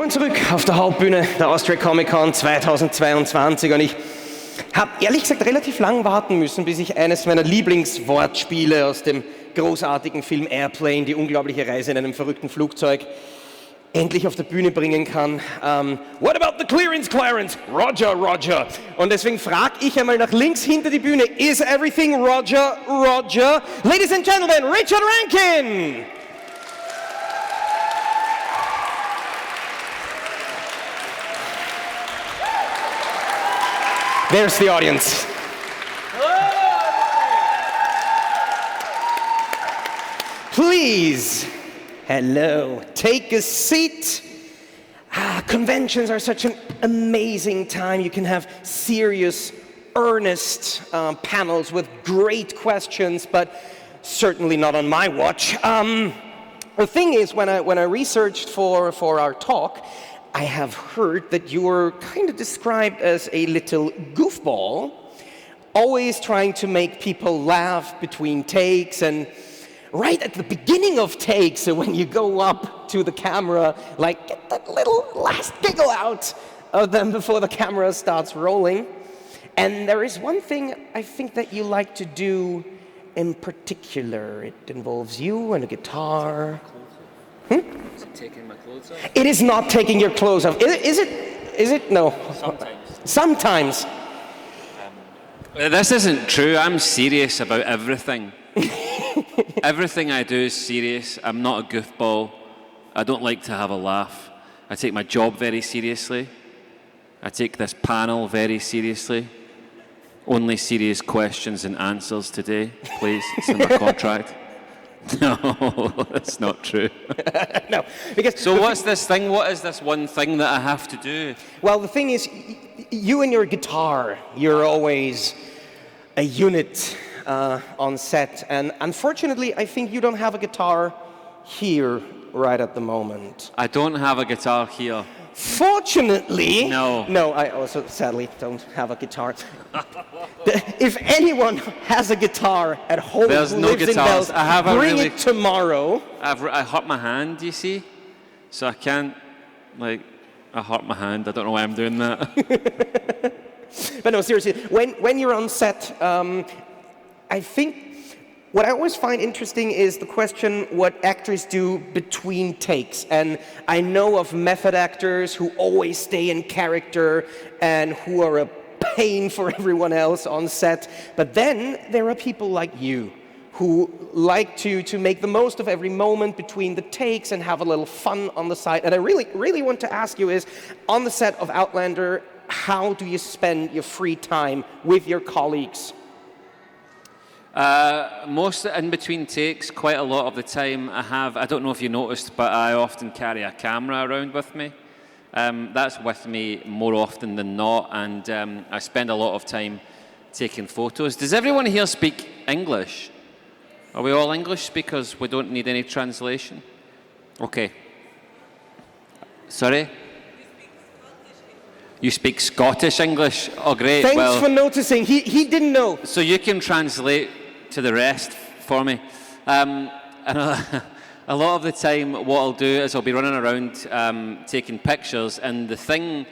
Willkommen zurück auf der Hauptbühne der Austria Comic Con 2022 und ich habe ehrlich gesagt relativ lang warten müssen, bis ich eines meiner Lieblingswortspiele aus dem großartigen Film Airplane, die unglaubliche Reise in einem verrückten Flugzeug, endlich auf der Bühne bringen kann. What about the clearance, Clarence? Roger, Roger. Und deswegen frage ich einmal nach links hinter die Bühne, is everything Roger, Roger? Ladies and Gentlemen, Richard RANKIN! There's the audience. Please, hello, take a seat. Conventions are such an amazing time. You can have serious, earnest panels with great questions, but certainly not on my watch. The thing is, when I researched for our talk, I have heard that you were kind of described as a little goofball, always trying to make people laugh between takes, and right at the beginning of takes, so when you go up to the camera, like get that little last giggle out of them before the camera starts rolling. And there is one thing I think that you like to do in particular. It involves you and a guitar. Is it taking my clothes off? It is not taking your clothes off. Is it? Is it? No. Sometimes. Sometimes. This isn't true. I'm serious about everything. Everything I do is serious. I'm not a goofball. I don't like to have a laugh. I take my job very seriously. I take this panel very seriously. Only serious questions and answers today, please. It's in my contract. No, that's not true. No, because so what's this thing? What is this one thing that I have to do? Well, the thing is, you and your guitar, you're always a unit on set, and unfortunately, I think you don't have a guitar here right at the moment. I don't have a guitar here. Fortunately, No, I also sadly don't have a guitar. If anyone has a guitar at home There's who no lives guitars. in I have Bells, a bring really- it tomorrow. I hurt my hand, you see, so I can't, I hurt my hand. I don't know why I'm doing that. But no, seriously, when you're on set, I think what I always find interesting is the question what actors do between takes. And I know of method actors who always stay in character and who are a pain for everyone else on set. But then there are people like you who like to make the most of every moment between the takes and have a little fun on the side. And I really want to ask you is, on the set of Outlander, how do you spend your free time with your colleagues? Most in between takes, quite a lot of the time I don't know if you noticed, but I often carry a camera around with me. That's with me more often than not, and I spend a lot of time taking photos. Does everyone here speak English? Are we all English speakers? We don't need any translation? Okay. Sorry? You speak Scottish English? Oh, great. Thanks for noticing. He didn't know. So you can translate to the rest for me. And a lot of the time what I'll do is I'll be running around taking pictures, and the thing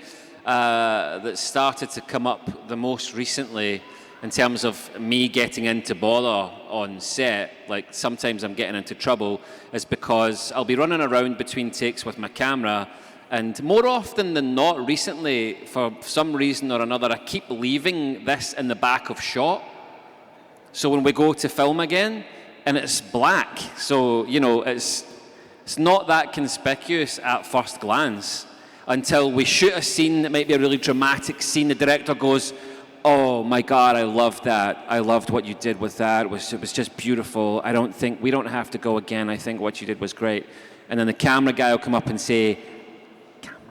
that started to come up the most recently in terms of me getting into bother on set, like sometimes I'm getting into trouble, is because I'll be running around between takes with my camera, and more often than not recently, for some reason or another, I keep leaving this in the back of shot. So when we go to film again, and it's black, so, it's not that conspicuous at first glance until we shoot a scene that might be a really dramatic scene. The director goes, oh my God, I loved that. I loved what you did with that. It was just beautiful. We don't have to go again. I think what you did was great. And then the camera guy will come up and say, camera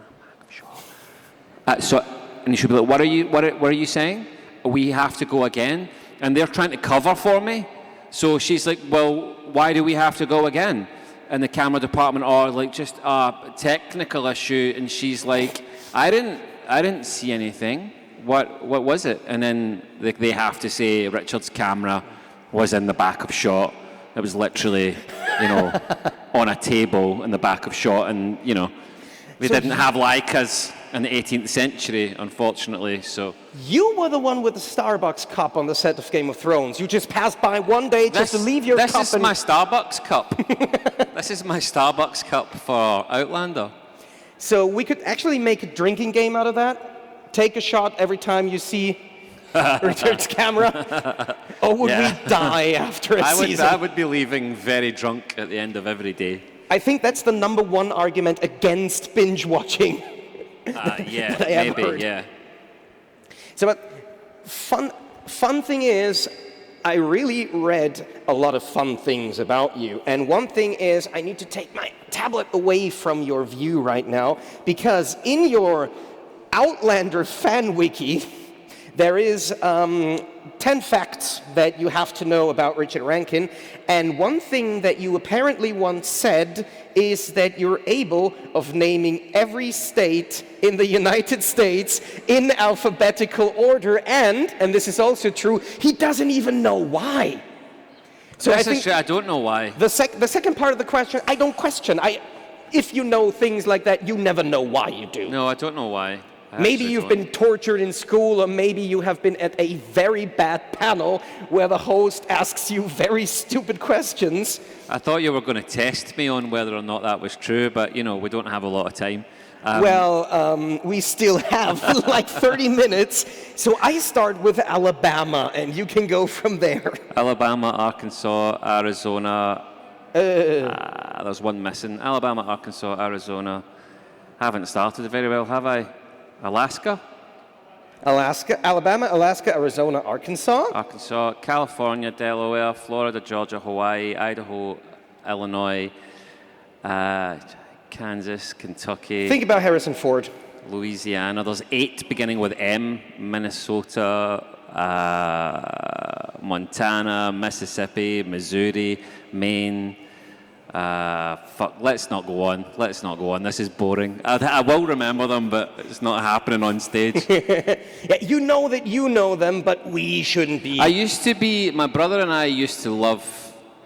back of shot. And he should be like, what are you saying? We have to go again? And they're trying to cover for me. So she's like, well, why do we have to go again? And the camera department are like, just a technical issue. And she's like, I didn't see anything. What was it? And then they have to say Richard's camera was in the back of shot. It was literally, on a table in the back of shot, and We didn't have Leicas in the 18th century, unfortunately, so... You were the one with the Starbucks cup on the set of Game of Thrones. You just passed by one day just to leave your cup. This is my Starbucks cup. This is my Starbucks cup for Outlander. So we could actually make a drinking game out of that. Take a shot every time you see Richard's camera. Or would we die after a season? I would be leaving very drunk at the end of every day. I think that's the #1 argument against binge watching. Yeah, maybe, yeah. So, but fun thing is, I really read a lot of fun things about you. And one thing is, I need to take my tablet away from your view right now, because in your Outlander fan wiki, there is 10 facts that you have to know about Richard Rankin. And one thing that you apparently once said is that you're able of naming every state in the United States in alphabetical order. And this is also true, he doesn't even know why. So I don't know why. The second part of the question, I don't question. If you know things like that, you never know why you do. No, I don't know why. Maybe you've been tortured in school, or maybe you have been at a very bad panel where the host asks you very stupid questions. I thought you were going to test me on whether or not that was true, but, you know, we don't have a lot of time. We still have like 30 minutes, so I start with Alabama, and you can go from there. Alabama, Arkansas, Arizona. There's one missing. Alabama, Arkansas, Arizona. Haven't started very well, have I? Alaska, Alabama, Alaska, Arizona, Arkansas, California, Delaware, Florida, Georgia, Hawaii, Idaho, Illinois, Kansas, Kentucky. Think about Harrison Ford. Louisiana. There's 8 beginning with M. Minnesota, Montana, Mississippi, Missouri, Maine. Let's not go on. This is boring. I will remember them, but it's not happening on stage. Yeah, you know that you know them, but we shouldn't be. My brother and I used to love,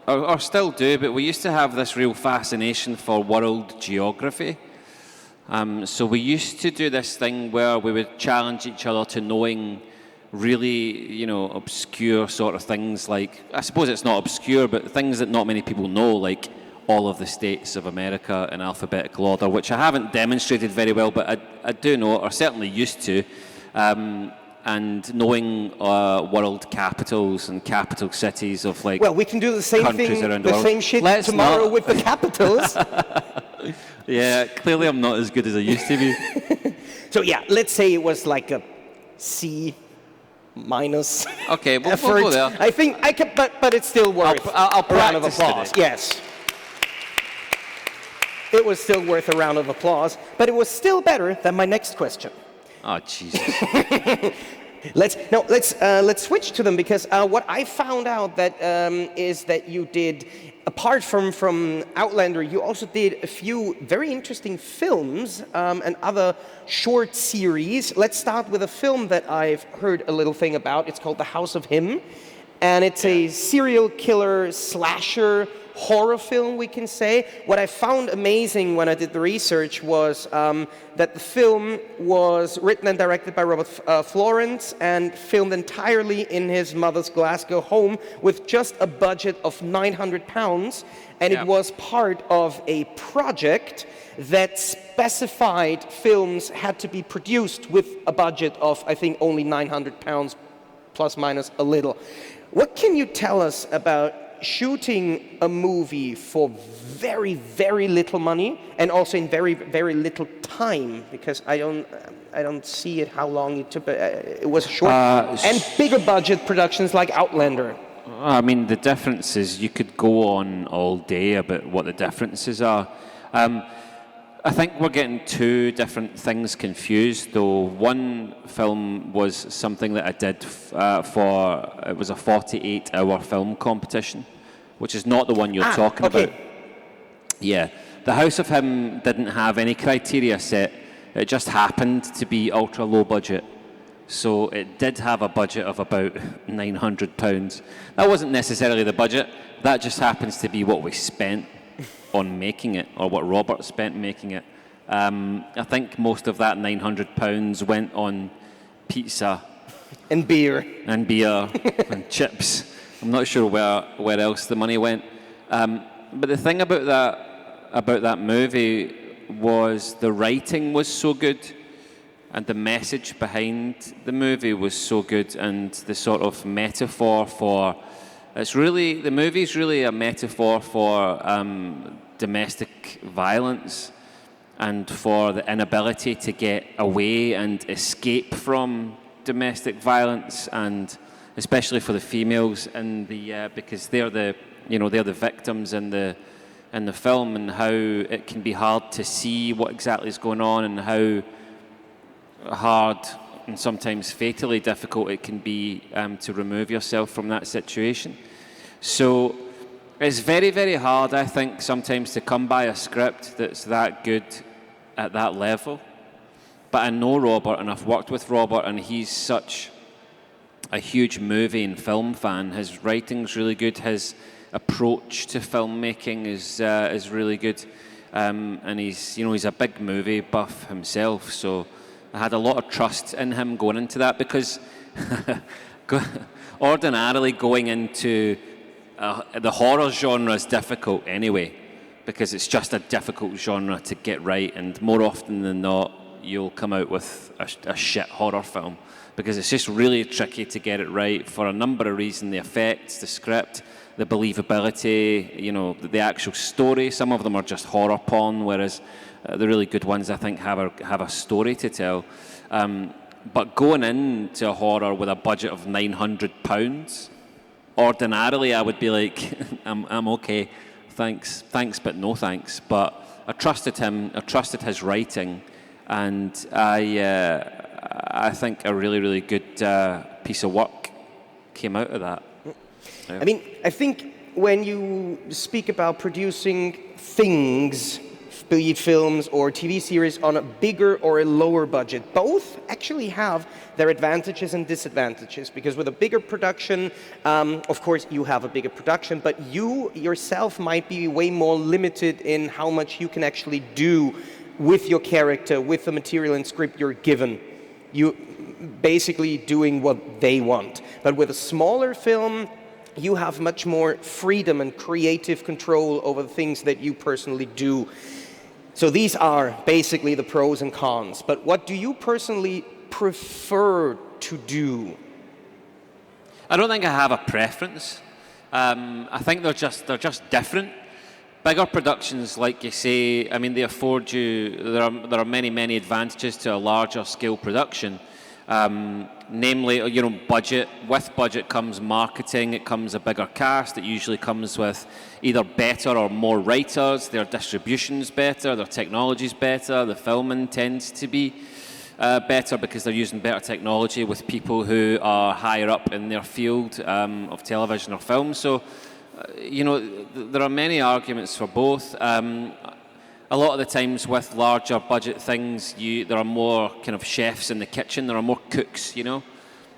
or still do, but we used to have this real fascination for world geography. So we used to do this thing where we would challenge each other to knowing really, obscure sort of things, like, I suppose it's not obscure, but things that not many people know, like all of the states of America in alphabetical order, which I haven't demonstrated very well, but I do know, or certainly used to, and knowing world capitals and capital cities of, like, well, we can do the same thing, the same shit tomorrow with the capitals. Yeah, clearly I'm not as good as I used to be. So yeah, let's say it was like a C- Okay, we'll go there. I think I can, but it's still worth I'll a round of applause. Today. Yes. It was still worth a round of applause, but it was still better than my next question. Oh, Jesus. Let's switch to them, because what I found out that is that you did, apart from Outlander, you also did a few very interesting films and other short series. Let's start with a film that I've heard a little thing about. It's called The House of Him, and it's a serial killer slasher horror film, we can say. What I found amazing when I did the research was that the film was written and directed by Robert Florence and filmed entirely in his mother's Glasgow home with just a budget of £900, and it was part of a project that specified films had to be produced with a budget of, I think, only £900, plus minus a little. What can you tell us about shooting a movie for very, very little money, and also in very, very little time? Because I don't see it how long it took. It was short and bigger budget productions like Outlander. I mean, the difference is you could go on all day about what the differences are. I think we're getting two different things confused, though. One film was something that I did it was a 48-hour film competition, which is not the one you're talking about. Yeah. The House of Him didn't have any criteria set. It just happened to be ultra low budget. So it did have a budget of about £900. That wasn't necessarily the budget. That just happens to be what we spent on making it, or what Robert spent making it. I think most of that £900 went on pizza And beer. and beer and chips. I'm not sure where else the money went. But the thing about that movie was the writing was so good, and the message behind the movie was so good, and the sort of metaphor for the movie's really a metaphor for domestic violence and for the inability to get away and escape from domestic violence, and especially for the females because they're the victims in the film, and how it can be hard to see what exactly is going on, and how hard and sometimes fatally difficult it can be to remove yourself from that situation. So it's very, very hard, I think, sometimes to come by a script that's that good at that level. But I know Robert, and I've worked with Robert, and he's such a huge movie and film fan. His writing's really good. His approach to filmmaking is really good, and he's a big movie buff himself. So I had a lot of trust in him going into that, because ordinarily going into the horror genre is difficult anyway, because it's just a difficult genre to get right, and more often than not you'll come out with a shit horror film, because it's just really tricky to get it right for a number of reasons: the effects, the script, the believability, the actual story. Some of them are just horror porn, whereas the really good ones, I think, have a story to tell. But going into a horror with a budget of £900, ordinarily I would be like, I'm okay, thanks, but no thanks. But I trusted him, I trusted his writing, and I think a really, really good piece of work came out of that. Yeah. I mean, I think when you speak about producing things, be it films or TV series, on a bigger or a lower budget, both actually have their advantages and disadvantages. Because with a bigger production, of course, you have a bigger production, but you yourself might be way more limited in how much you can actually do with your character, with the material and script you're given. You basically doing what they want. But with a smaller film, you have much more freedom and creative control over the things that you personally do. So these are basically the pros and cons. But what do you personally prefer to do? I don't think I have a preference. I think they're just different. Bigger productions, like you say, I mean, they afford you. There are many advantages to a larger scale production. Namely, budget. With budget comes marketing. It comes a bigger cast. It usually comes with either better or more writers. Their distribution's better. Their technology's better. The filming tends to be better because they're using better technology with people who are higher up in their field of television or film. So, there are many arguments for both. A lot of the times with larger budget things, there are more kind of chefs in the kitchen. There are more cooks,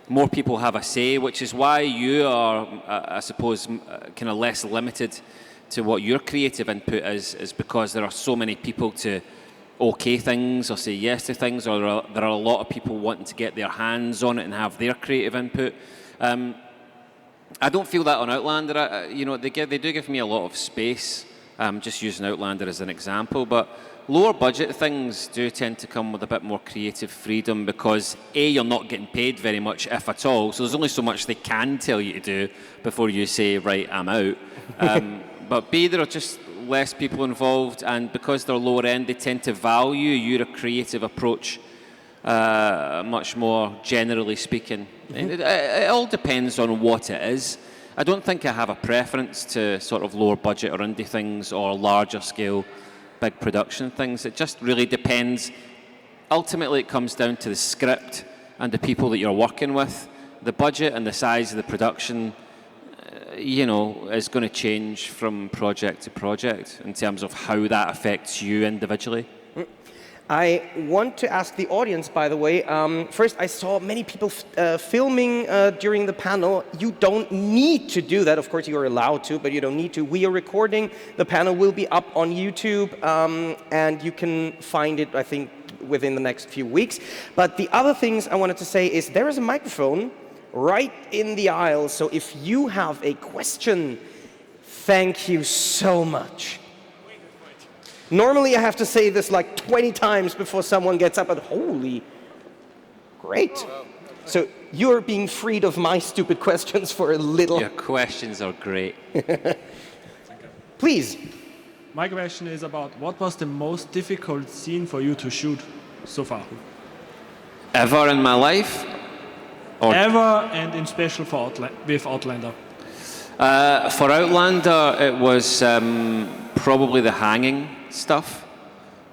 More people have a say, which is why you are, I suppose, kind of less limited to what your creative input is because there are so many people to okay things or say yes to things, or there are a lot of people wanting to get their hands on it and have their creative input. I don't feel that on Outlander. They do give me a lot of space. Just using Outlander as an example, but lower budget things do tend to come with a bit more creative freedom because A, you're not getting paid very much, if at all, so there's only so much they can tell you to do before you say, right, I'm out. But B, there are just less people involved, and because they're lower end, they tend to value your creative approach much more, generally speaking. It all depends on what it is. I don't think I have a preference to sort of lower budget or indie things or larger scale big production things. It just really depends. Ultimately, it comes down to the script and the people that you're working with. The budget and the size of the production, is going to change from project to project in terms of how that affects you individually. I want to ask the audience, by the way, first I saw many people filming during the panel. You don't need to do that. Of course, you're allowed to, but you don't need to. We are recording. The panel will be up on YouTube, and you can find it, I think, within the next few weeks. But the other things I wanted to say is there is a microphone right in the aisle. So if you have a question, thank you so much. Normally I have to say this like 20 times before someone gets up, but holy, great. So you're being freed of my stupid questions for a little. Your questions are great. Please. My question is about what was the most difficult scene for you to shoot so far? Ever in my life? Or Ever, and in special for with Outlander. For Outlander, it was probably the hanging stuff.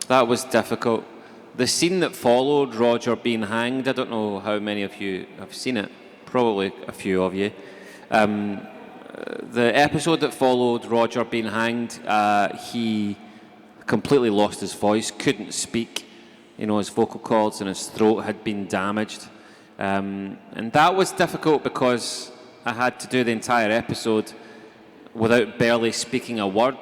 That was difficult. The scene that followed Roger being hanged, I don't know how many of you have seen it. Probably a few of you. The episode that followed Roger being hanged, he completely lost his voice, couldn't speak. You know, his vocal cords and his throat had been damaged. And that was difficult because I had to do the entire episode without barely speaking a word.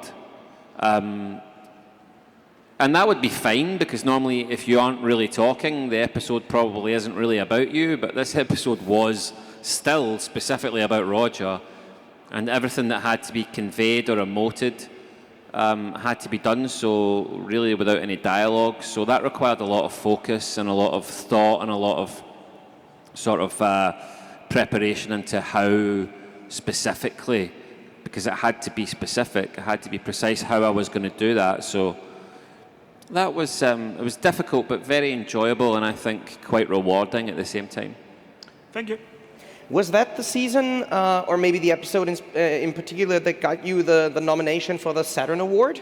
And that would be fine, because normally if you aren't really talking, the episode probably isn't really about you, but this episode was still specifically about Roger, and everything that had to be conveyed or emoted had to be done so really without any dialogue. So that required a lot of focus and a lot of thought and a lot of sort of preparation into how specifically, because it had to be specific, it had to be precise how I was going to do that. So that was, it was difficult but very enjoyable, and I think quite rewarding at the same time. Thank you. Was that the season, or maybe the episode in particular, that got you the nomination for the Saturn Award?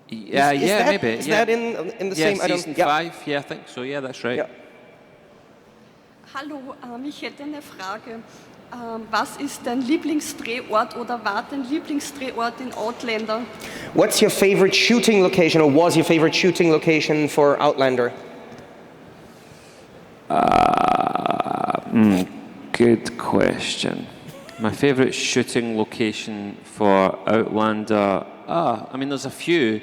Yeah, maybe. Is that in the same? Season 5, yeah, I think so. Yeah, that's right. Yeah. Hallo, ich hätte eine Frage. Was ist dein Lieblingsdrehort oder war dein Lieblingsdrehort in Outlander? What's your favorite shooting location, or was your favorite shooting location for Outlander? Good question. My favorite shooting location for Outlander, I mean, there's a few.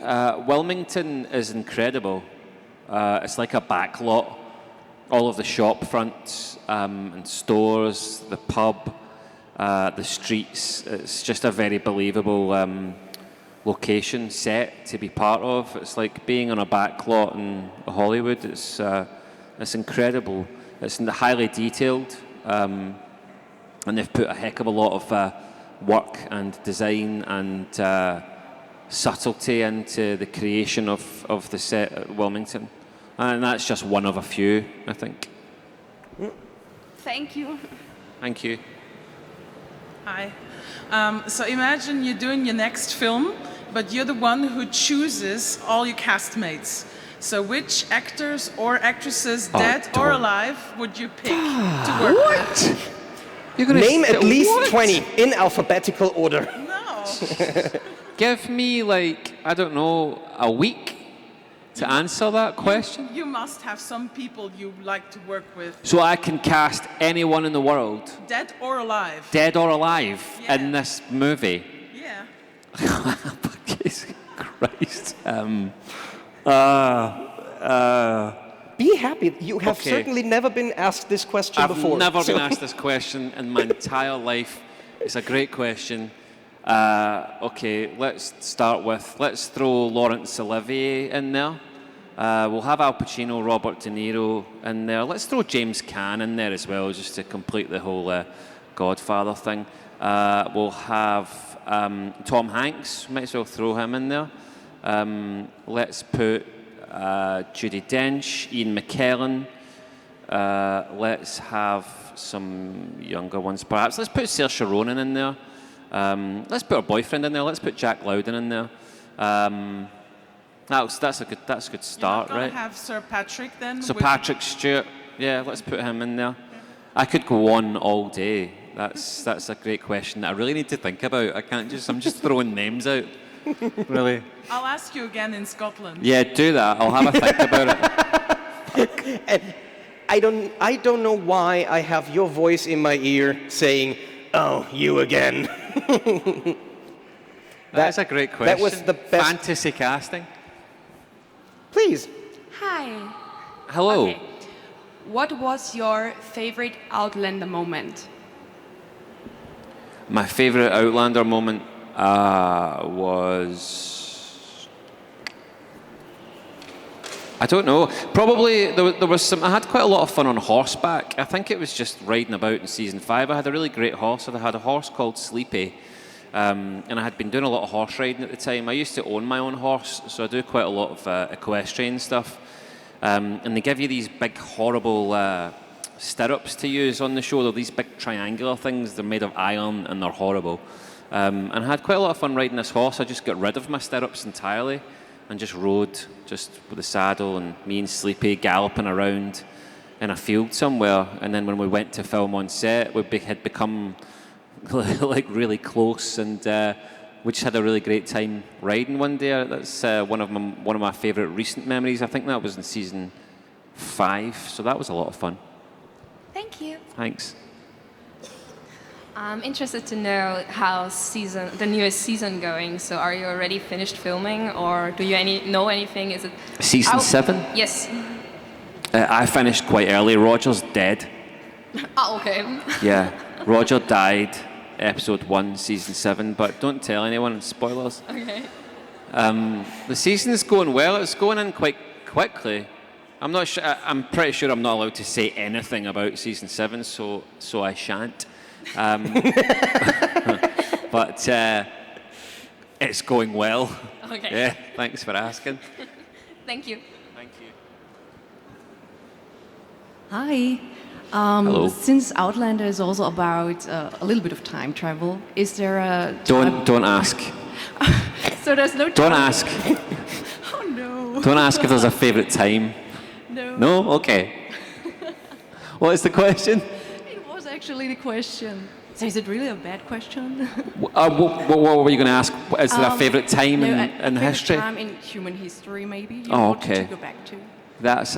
Wilmington is incredible. It's like a backlot. All of the shop fronts and stores, the pub, the streets. It's just a very believable location set to be part of. It's like being on a backlot in Hollywood. It's incredible. It's highly detailed, and they've put a heck of a lot of work and design and subtlety into the creation of the set at Wilmington. And that's just one of a few, I think. Thank you. Thank you. Hi. So imagine you're doing your next film, but you're the one who chooses all your castmates. So which actors or actresses, dead or alive, would you pick to work with? You're gonna Name at least 20 in alphabetical order. No. Give me, like, I don't know, a week to answer that question. You must have some people you like to work with. So I can cast anyone in the world, Dead or alive. dead or alive, Yeah. in this movie. Yeah. Jesus Christ. Be happy. You have Okay. certainly never been asked this question I've before. never so- been asked this question in my entire life. It's a great question. Okay, let's throw Laurence Olivier in there. We'll have Al Pacino, Robert De Niro in there. Let's throw James Caan in there as well, just to complete the whole Godfather thing. We'll have Tom Hanks. Might as well throw him in there. Let's put Judi Dench, Ian McKellen. Let's have some younger ones, perhaps. Let's put Saoirse Ronan in there. Let's put our boyfriend in there. Let's put Jack Lowden in there. That's a good start, You're not right? gonna have Sir Patrick then? So with- Patrick Stewart, yeah, let's put him in there. I could go on all day. That's a great question that I really need to think about. I'm just throwing names out. Really? I'll ask you again in Scotland. Yeah, do that. I'll have a think about it. And I don't know why I have your voice in my ear saying, "Oh, you again." That's a great question. That was the best. Fantasy casting. Please. Hi. Hello. Okay. What was your favorite Outlander moment? My favourite Outlander moment was... I don't know. Probably there was some... I had quite a lot of fun on horseback. I think it was just riding about in season 5. I had a really great horse. I had a horse called Sleepy. And I had been doing a lot of horse riding at the time. I used to own my own horse, so I do quite a lot of equestrian stuff. And they give you these big, horrible stirrups to use on the show. They're these big triangular things. They're made of iron and they're horrible. And I had quite a lot of fun riding this horse. I just got rid of my stirrups entirely and just rode just with the saddle and me and Sleepy galloping around in a field somewhere. And then when we went to film on set, we had become like really close, and we just had a really great time riding one day. That's one of my favourite recent memories. I think that was in season 5, so that was a lot of fun. Thank you. Thanks. I'm interested to know how the newest season going. So are you already finished filming, or do you know anything? Is it Season 7? Yes. I finished quite early. Roger's dead. Oh, okay. Yeah, Roger died. Episode 1, season 7, but don't tell anyone. Spoilers. Okay. The season's going well. It's going in quite quickly. I'm not sure. I'm pretty sure I'm not allowed to say anything about season 7, so I shan't. But it's going well. Okay. Yeah. Thanks for asking. Thank you. Thank you. Hi. Hello. Since Outlander is also about a little bit of time travel, is there a... Don't ask. So there's no time... Don't ask. Oh no. Don't ask if there's a favourite time. No. No? Okay. What is the question? It was actually the question. So is it really a bad question? What were you going to ask? Is there a favourite time in favorite history? time in human history, maybe, you Oh, wanted okay. to go back to?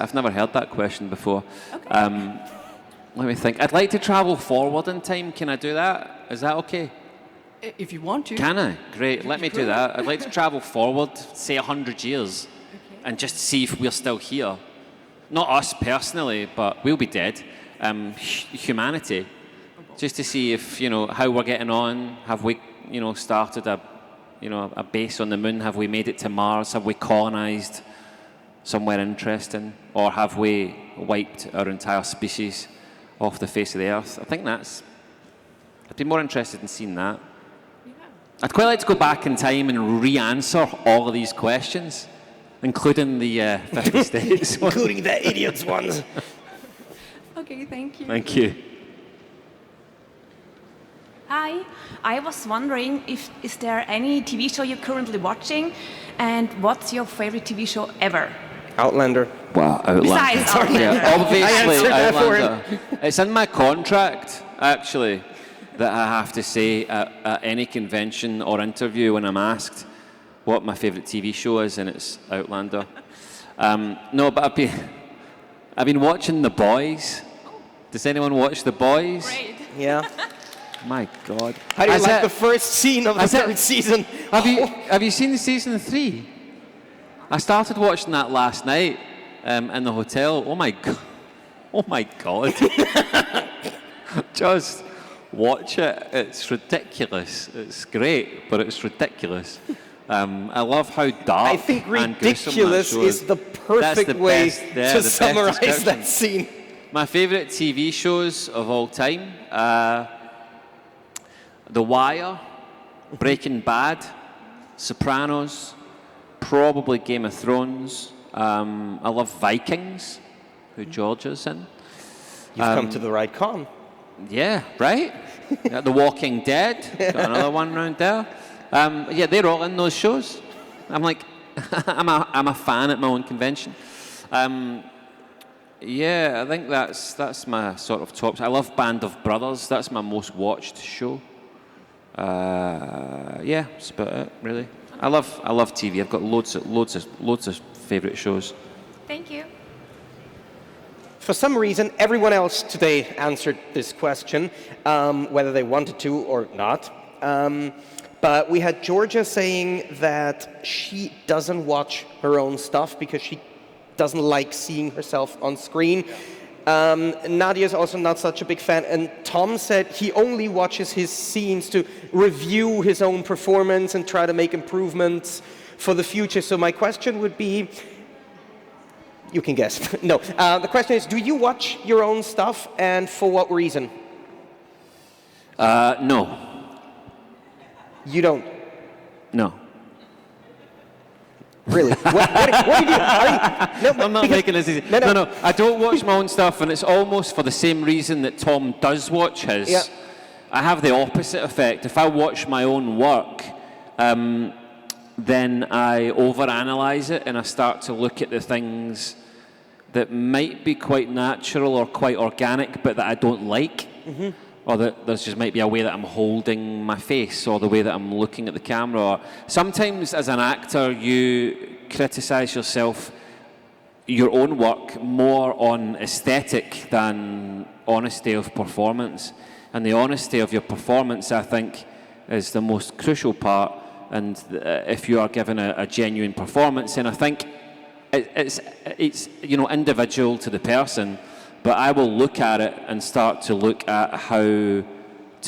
I've never heard that question before. Okay. Let me think. I'd like to travel forward in time. Can I do that? Is that okay? If you want to. Can I? Great. Let me do that. I'd like to travel forward, say 100 years, Okay. and just see if we're still here. Not us personally, but we'll be dead. Humanity. Just to see if, how we're getting on. Have we, started a base on the moon? Have we made it to Mars? Have we colonized somewhere interesting? Or have we wiped our entire species off the face of the earth? I think I'd be more interested in seeing that. Yeah. I'd quite like to go back in time and re-answer all of these questions, including the 50 states. Including the idiots ones. Okay, thank you. Thank you. Hi, I was wondering is there any TV show you're currently watching, and what's your favorite TV show ever? Outlander. Wow, Outlander. Besides Outlander. Yeah, obviously I answered that for him. Outlander. It's in my contract, actually, that I have to say at any convention or interview when I'm asked what my favourite TV show is, and it's Outlander. No, but I've been watching The Boys. Does anyone watch The Boys? Great. Yeah. My God. How do you like the first scene of the third season? Have you seen season 3? I started watching that last night in the hotel. Oh my God. Oh my God. Just watch it. It's ridiculous. It's great, but it's ridiculous. I love how dark I think and gruesome ridiculous that show is the perfect way to summarize that scene. My favourite TV shows of all time, The Wire, Breaking Bad, Sopranos, probably Game of Thrones. I love Vikings, who Georgia's in. You've come to the right con. Yeah, right? The Walking Dead, got another one round there. Yeah, they're all in those shows. I'm like, I'm a fan at my own convention. Yeah, I think that's my sort of tops. I love Band of Brothers. That's my most watched show. Yeah, that's about it, really. I love TV. I've got loads of favourite shows. Thank you. For some reason, everyone else today answered this question, whether they wanted to or not. But we had Georgia saying that she doesn't watch her own stuff because she doesn't like seeing herself on screen. Nadia's also not such a big fan. And Tom said he only watches his scenes to review his own performance and try to make improvements for the future. So my question would be, you can guess. No, the question is, do you watch your own stuff, and for what reason? No. You don't? No. Really? What do you do? I'm not making this easy. No, I don't watch my own stuff, and it's almost for the same reason that Tom does watch his. Yeah. I have the opposite effect. If I watch my own work, then I overanalyze it, and I start to look at the things that might be quite natural or quite organic, but that I don't like. Mm-hmm. Or that there's just might be a way that I'm holding my face, or the way that I'm looking at the camera. Or sometimes as an actor, you criticize yourself, your own work, more on aesthetic than honesty of performance. And the honesty of your performance, I think, is the most crucial part. And if you are given a genuine performance, and I think it's individual to the person. But I will look at it and start to look at how to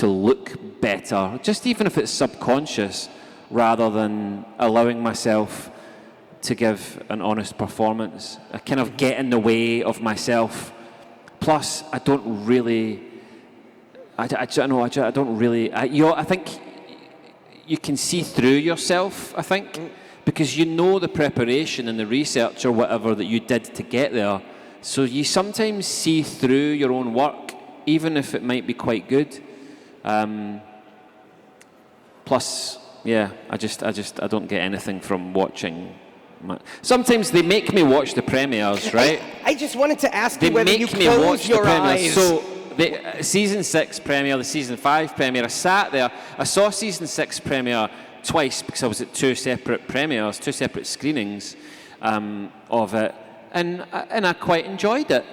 look better, just even if it's subconscious, rather than allowing myself to give an honest performance. I kind of get in the way of myself. Plus, I don't really. I think you can see through yourself. I think because you know the preparation and the research or whatever that you did to get there. So you sometimes see through your own work, even if it might be quite good. Plus, yeah, I don't get anything from watching. Sometimes they make me watch the premieres, right? I just wanted to ask you whether you close your eyes. So the season 6 premiere, the season 5 premiere, I sat there. I saw season 6 premiere twice because I was at 2 separate premieres, 2 separate screenings of it. And I quite enjoyed it.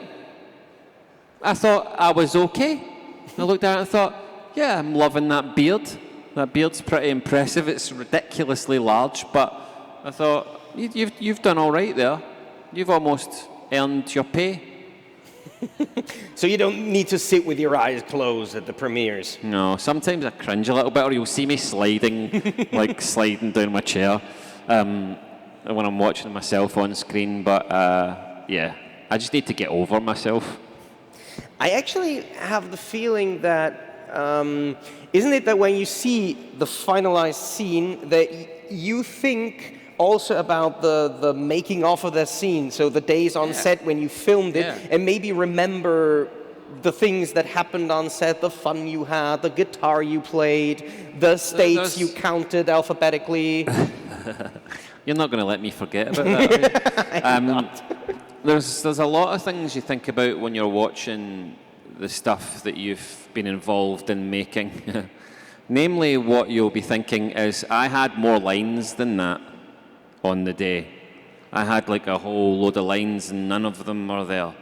I thought I was okay. I looked at it and thought, yeah, I'm loving that beard. That beard's pretty impressive. It's ridiculously large, but I thought, you've done all right there. You've almost earned your pay. So you don't need to sit with your eyes closed at the premieres? No, sometimes I cringe a little bit, or you'll see me sliding, like sliding down my chair. When I'm watching myself on screen, but yeah, I just need to get over myself. I actually have the feeling that, isn't it that when you see the finalized scene, that you think also about the making of that scene, so the days on set when you filmed it, and maybe remember the things that happened on set, the fun you had, the guitar you played, the states you counted alphabetically. You're not going to let me forget about that, are you? There's a lot of things you think about when you're watching the stuff that you've been involved in making. Namely, what you'll be thinking is, I had more lines than that on the day. I had like a whole load of lines and none of them are there.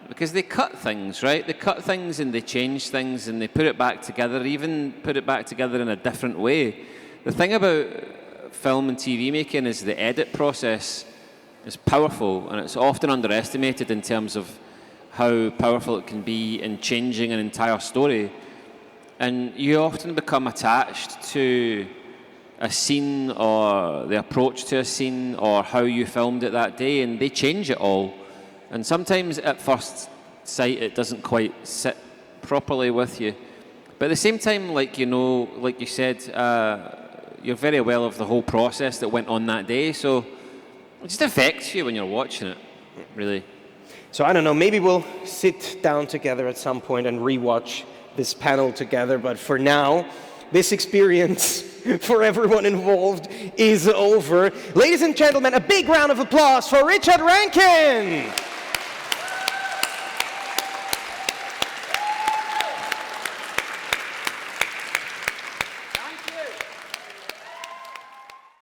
Because they cut things, right? They cut things and they change things and they put it back together, even put it back together in a different way. The thing about film and TV making is the edit process is powerful, and it's often underestimated in terms of how powerful it can be in changing an entire story. And you often become attached to a scene or the approach to a scene or how you filmed it that day, and they change it all. And sometimes at first sight it doesn't quite sit properly with you. But at the same time, like you said, you're very aware of the whole process that went on that day, so it just affects you when you're watching it, really. So I don't know, maybe we'll sit down together at some point and rewatch this panel together, but for now, this experience for everyone involved is over. Ladies and gentlemen, a big round of applause for Richard Rankin!